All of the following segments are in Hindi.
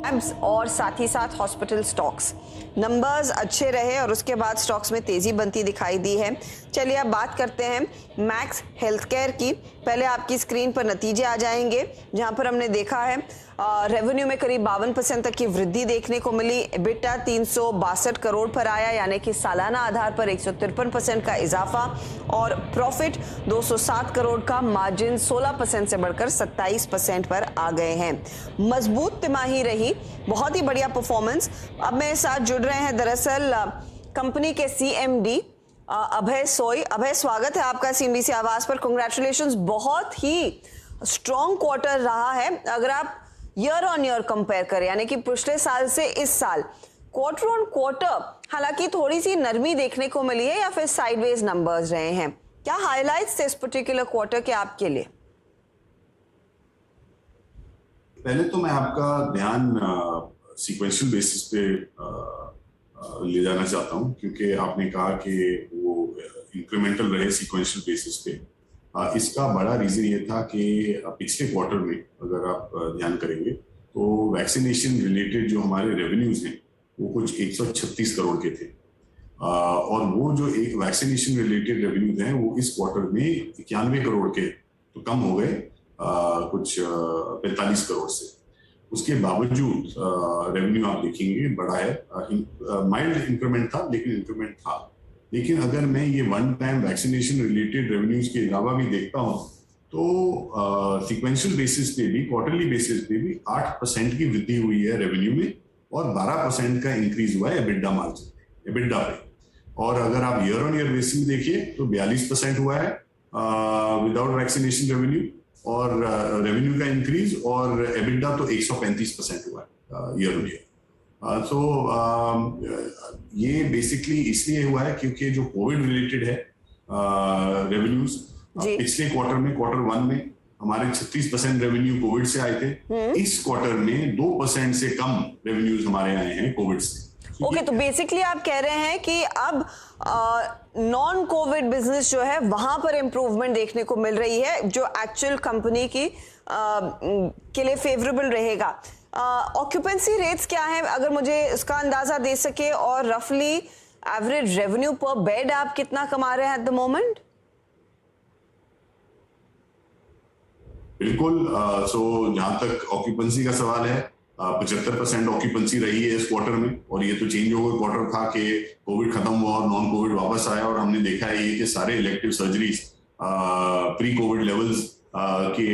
लैब्स और साथ ही साथ हॉस्पिटल स्टॉक्स नंबर्स अच्छे रहे और उसके बाद स्टॉक्स में तेजी बनती दिखाई दी है। चलिए अब बात करते हैं मैक्स हेल्थ केयर की। पहले आपकी स्क्रीन पर नतीजे आ जाएंगे जहां पर हमने देखा है रेवेन्यू में करीब 52% तक की वृद्धि देखने को मिली। एबिटा 362 करोड़ पर आया, यानी कि सालाना आधार पर 153% का इजाफा, और प्रॉफिट 207 करोड़ का, मार्जिन 16% से बढ़कर 27% पर आ गए हैं। मजबूत तिमाही रही, बहुत ही बढ़िया परफॉर्मेंस। अब मेरे साथ जुड़ रहे हैं दरअसल कंपनी के CMD अभय सोई। अभय, स्वागत है आपका CNBC आवाज पर। कांग्रेचुलेशंस, बहुत ही स्ट्रॉन्ग क्वार्टर रहा है। अगर आप ईयर ऑन ईयर कंपेयर करें, यानी कि पिछले साल से इस साल, क्वार्टर ऑन क्वार्टर हालांकि थोड़ी सी नरमी देखने को मिली है या फिर साइडवेज नंबर्स रहे हैं, क्या हाइलाइट्स थे इस पर्टिकुलर क्वार्टर के आपके लिए? पहले तो मैं आपका ध्यान सीक्वेंशियल बेसिस पे ले जाना चाहता हूं, क्योंकि आपने कहा कि वो इंक्रीमेंटल रहे सीक्वेंशियल बेसिस पे। इसका बड़ा रीजन ये था कि पिछले क्वार्टर में अगर आप ध्यान करेंगे तो वैक्सीनेशन रिलेटेड जो हमारे रेवेन्यूज हैं वो कुछ 136 करोड़ के थे, और वो जो एक वैक्सीनेशन रिलेटेड रेवेन्यूज हैं वो इस क्वार्टर में 91 करोड़ के तो कम हो गए, कुछ 45 करोड़ से। उसके बावजूद रेवेन्यू आप देखेंगे बड़ा है, माइल्ड इंक्रीमेंट था लेकिन इंक्रीमेंट था। लेकिन अगर मैं ये one time vaccination related revenues के अलावा भी देखता हूँ तो सीक्वेंशियल बेसिस पे भी, क्वार्टरली बेसिस पे भी 8% की वृद्धि हुई है रेवेन्यू में, और 12% का इंक्रीज हुआ है एबिटा मार्जिन, एबिटा पे। और अगर आप ईयर ऑन ईयर बेसिस में देखिए तो 42% हुआ है विदाउट वैक्सीनेशन रेवेन्यू, और रेवेन्यू का इंक्रीज, और एबिटा तो 135% हुआ है ईयर ऑन ईयर। तो ये बेसिकली इसलिए हुआ है क्योंकि जो कोविड रिलेटेड है रेवेन्यूज, पिछले क्वार्टर में, क्वार्टर 1 में हमारे 36% रेवेन्यू कोविड से आए थे। इस क्वार्टर में 2% से कम रेवेन्यूज हमारे आए हैं कोविड से। ओके, तो बेसिकली आप कह रहे हैं कि अब नॉन कोविड बिजनेस जो है वहां पर इंप्रूवमेंट देखने को मिल रही है, जो एक्चुअल कंपनी की के लिए फेवरेबल रहेगा। ऑक्यूपेंसी रेट्स क्या है, अगर मुझे इसका अंदाजा दे सके, और रफली एवरेज रेवेन्यू पर बेड आप कितना कमा रहे हैं एट द मोमेंट? बिल्कुल। सो जहां तक ऑक्यूपेंसी का सवाल है, 75% ऑक्यूपेंसी रही है इस क्वार्टर में, और ये तो चेंज ओवर क्वार्टर था कि कोविड खत्म हुआ और नॉन कोविड वापस आया, और हमने देखा है ये कि सारे elective surgeries pre Covid levels के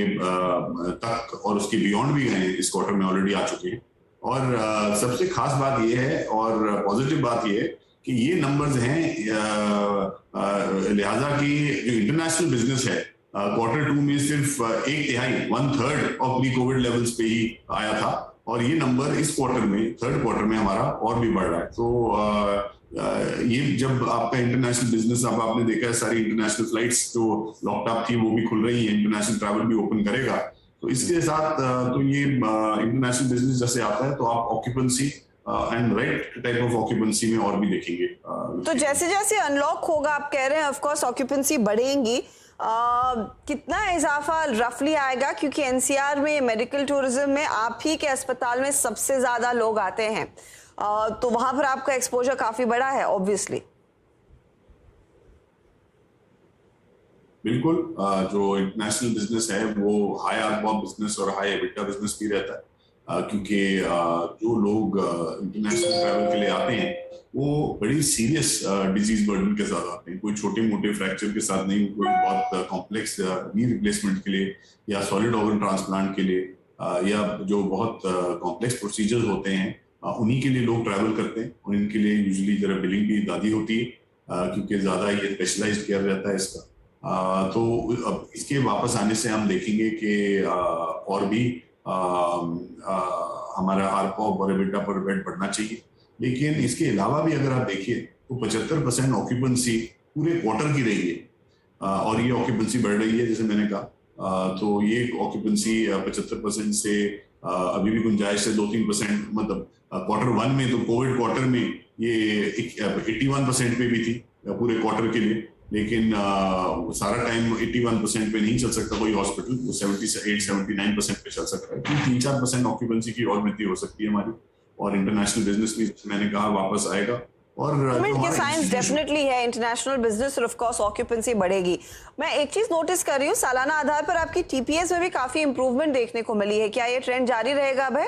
तक और उसके बियॉन्ड भी गए इस क्वार्टर में, ऑलरेडी आ चुके हैं। और सबसे खास बात ये है और पॉजिटिव बात ये है कि ये नंबर्स हैं, लिहाजा कि जो इंटरनेशनल बिजनेस है क्वार्टर 2 में सिर्फ 1/3 ऑफ प्री कोविड लेवल्स पे ही आया था, और ये नंबर इस क्वार्टर में, थर्ड क्वार्टर में हमारा और भी बढ़ रहा है। तो ये जब आपका इंटरनेशनल बिजनेस, अब आपने देखा है सारी इंटरनेशनल फ्लाइट्स जो लॉकडाउन थी वो भी खुल रही है, इंटरनेशनल ट्रैवल भी ओपन करेगा, तो इसके साथ तो ये इंटरनेशनल बिजनेस जैसे आता है तो आप occupancy and right type of occupancy में और भी देखेंगे। तो जैसे जैसे अनलॉक होगा, आप कह रहे हैं ऑफ कोर्स ऑक्यूपेंसी बढ़ेंगी, कितना इजाफा रफली आएगा, क्योंकि NCR में मेडिकल टूरिज्म में आप ही के अस्पताल में सबसे ज्यादा लोग आते हैं, तो वहां पर आपका एक्सपोजर काफी बड़ा है ऑब्वियसली। बिल्कुल। जो इंटरनेशनल बिजनेस है वो हाई आरपॉप बिजनेस और हाई एबिटा बिजनेस भी रहता है, क्योंकि जो लोग इंटरनेशनल ट्रैवल के लिए आते हैं वो बड़ी सीरियस डिजीज बर्डन के साथ आते हैं, कोई छोटे मोटे फ्रैक्चर के साथ नहीं, कोई बहुत कॉम्प्लेक्स नी रिप्लेसमेंट के लिए या सॉलिड ऑर्गन ट्रांसप्लांट के लिए, या जो बहुत कॉम्प्लेक्स प्रोसीजर्स होते हैं उन्हीं के लिए लोग ट्रैवल करते हैं, और इनके लिए यूजुअली जरा बिलिंग भी ज़्यादा होती है, क्योंकि ज़्यादा ये स्पेशलाइज्ड केयर रहता है इसका। तो अब इसके वापस आने से हम देखेंगे कि और भी हमारा आरपॉप और एबिटा पर बेड बढ़ना चाहिए। लेकिन इसके अलावा भी अगर आप देखिए तो 75% ऑक्यूपेंसी पूरे क्वार्टर की रही है, और ये ऑक्यूपेंसी बढ़ रही है जैसे मैंने कहा। तो ये ऑक्यूपेंसी 75% से अभी भी गुंजाइश है 2-3%, मतलब क्वार्टर 1 में तो कोविड क्वार्टर में ये 81% पे भी थी पूरे क्वार्टर के लिए, लेकिन सारा टाइम 81% पे नहीं चल सकता कोई हॉस्पिटल, वो 78-79% पे चल सकता है। 3-4% ऑक्यूपेंसी की और वृद्धि हो सकती है हमारी, और इंटरनेशनल बिजनेस भी मैंने कहा वापस आएगा। और के साइंस डेफिनेटली है, इंटरनेशनल बिजनेस और ऑफ कोर्स ऑक्यूपेंसी बढ़ेगी। मैं एक चीज नोटिस कर रही हूँ, सालाना आधार पर आपकी टीपीएस में भी काफी इंप्रूवमेंट देखने को मिली है, क्या ये ट्रेंड जारी रहेगा अब?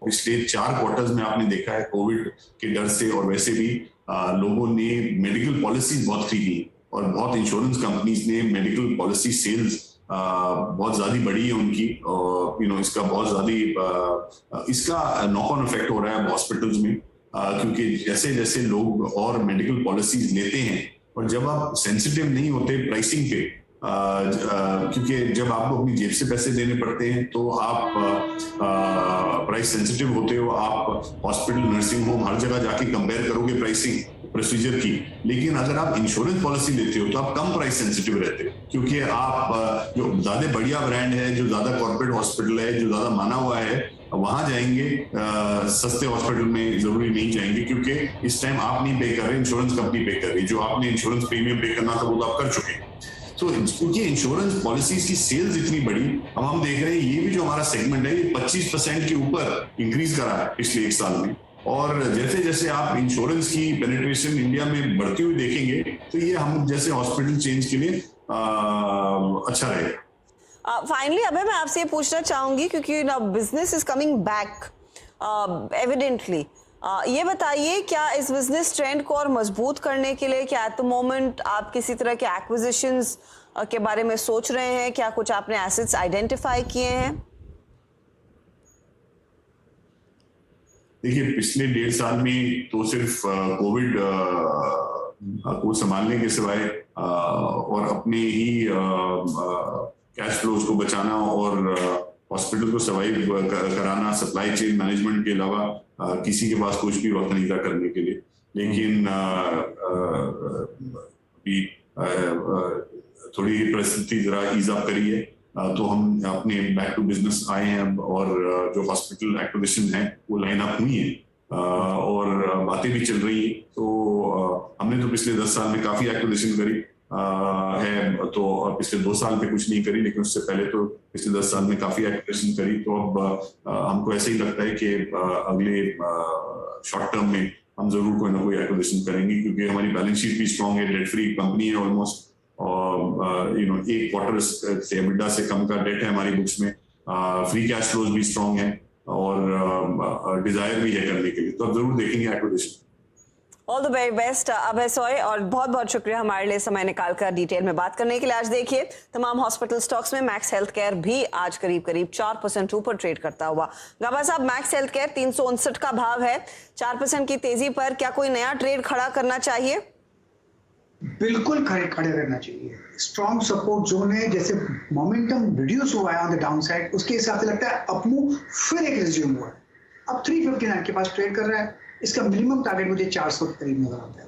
पिछले 4 क्वार्टर्स में आपने देखा है कोविड के डर से और वैसे भी लोगों ने मेडिकल पॉलिसीज बहुत खरीदी, और बहुत इंश्योरेंस कंपनीज ने मेडिकल पॉलिसी सेल्स बहुत ज्यादा बढ़ी है उनकी, और इसका बहुत ज्यादा इसका नॉक ऑन इफेक्ट हो रहा है हॉस्पिटल्स में, क्योंकि जैसे जैसे लोग और मेडिकल पॉलिसीज लेते हैं, और जब आप सेंसिटिव नहीं होते प्राइसिंग पे, क्योंकि जब आपको अपनी जेब से पैसे देने पड़ते हैं तो आप प्राइस सेंसिटिव होते हो, आप हॉस्पिटल, नर्सिंग होम, हर जगह जाके कंपेयर करोगे प्राइसिंग प्रोसीजर की। लेकिन अगर आप इंश्योरेंस पॉलिसी लेते हो तो आप कम प्राइस सेंसिटिव रहते हो, क्योंकि आप जो ज्यादा बढ़िया ब्रांड है, जो ज्यादा कॉर्पोरेट हॉस्पिटल है, जो ज्यादा माना हुआ है, वहां जाएंगे, सस्ते हॉस्पिटल में जरूरी नहीं जाएंगे, क्योंकि इस टाइम आप नहीं पे कर रहे, इंश्योरेंस कंपनी पे कर रही है। जो आपने इंश्योरेंस प्रीमियम पे करना था वो तो आप कर चुके हैं। तो क्योंकि इंश्योरेंस पॉलिसीज की सेल्स इतनी बड़ी, अब हम देख रहे हैं ये भी जो हमारा सेगमेंट है, ये 25% के ऊपर इंक्रीज करा है पिछले 1 साल में। और जैसे जैसे आप इंश्योरेंस की पेनिट्रेशन इंडिया में बढ़ती हुई देखेंगे, तो ये हम जैसे हॉस्पिटल चेंज के लिए अच्छा रहेगा। फाइनली अबे मैं आपसे ये पूछना चाहूंगी, क्योंकि business is coming back evidently, ये बताइए क्या इस बिजनेस ट्रेंड को और मजबूत करने के लिए क्या एट द मोमेंट आप किसी तरह के एक्विजिशंस के बारे में सोच रहे हैं? क्या कुछ आपने एसेट्स आइडेंटिफाई किए हैं? देखिए, पिछले 1.5 साल में तो सिर्फ कोविड को संभालने के सिवाय और अपने ही कैश फ्लोज को बचाना और हॉस्पिटल को सर्वाइव कराना, सप्लाई चेन मैनेजमेंट के अलावा किसी के पास कुछ भी वक्त नहीं था करने के लिए। लेकिन थोड़ी परिस्थिति जरा ईज अप करी है, तो हम अपने बैक टू बिजनेस आए हैं, और जो हॉस्पिटल एक्विजिशन है वो लाइन अप हुई है, और बातें भी चल रही हैं। तो हमने तो पिछले 10 साल में काफी एक्विजिशन करी है, तो पिछले 2 साल में कुछ नहीं करी, लेकिन उससे पहले तो पिछले 10 साल में काफी एक्विजिशन करी। तो अब हमको ऐसे ही लगता है कि अगले शॉर्ट टर्म में हम जरूर कोई ना कोई एक्विजिशन करेंगे, क्योंकि हमारी बैलेंस शीट भी स्ट्रांग है, डेट फ्री कंपनी है ऑलमोस्ट, और 1 क्वार्टर से एबिटा से कम का डेट है हमारी बुक्स में, फ्री कैश फ्लोज भी स्ट्रांग है, और डिजायर भी है करने के लिए। तो अब जरूर देखेंगे acquisition. All the very best Abhay soy, और बहुत बहुत शुक्रिया हमारे लिए समय निकालकर डिटेल में बात करने के लिए। आज देखिए तमाम हॉस्पिटल स्टॉक्स में मैक्स हेल्थ केयर भी आज करीब 4% ऊपर ट्रेड करता हुआ। गाबा साहब, मैक्स हेल्थ केयर 359 का भाव है, 4% की तेजी पर क्या कोई नया ट्रेड खड़ा करना चाहिए? बिल्कुल खड़े करना चाहिए। स्ट्रॉन्ग सपोर्ट जोन है, जैसे मोमेंटम रिड्यूस हुआ है ऑन द डाउन साइड, उसके हिसाब से लगता है अपमूव फिर एक रिज्यूम हुआ है। अब 359 के पास ट्रेड कर रहा है, इसका मिनिमम टारगेट मुझे 400 के करीब नजर आता है।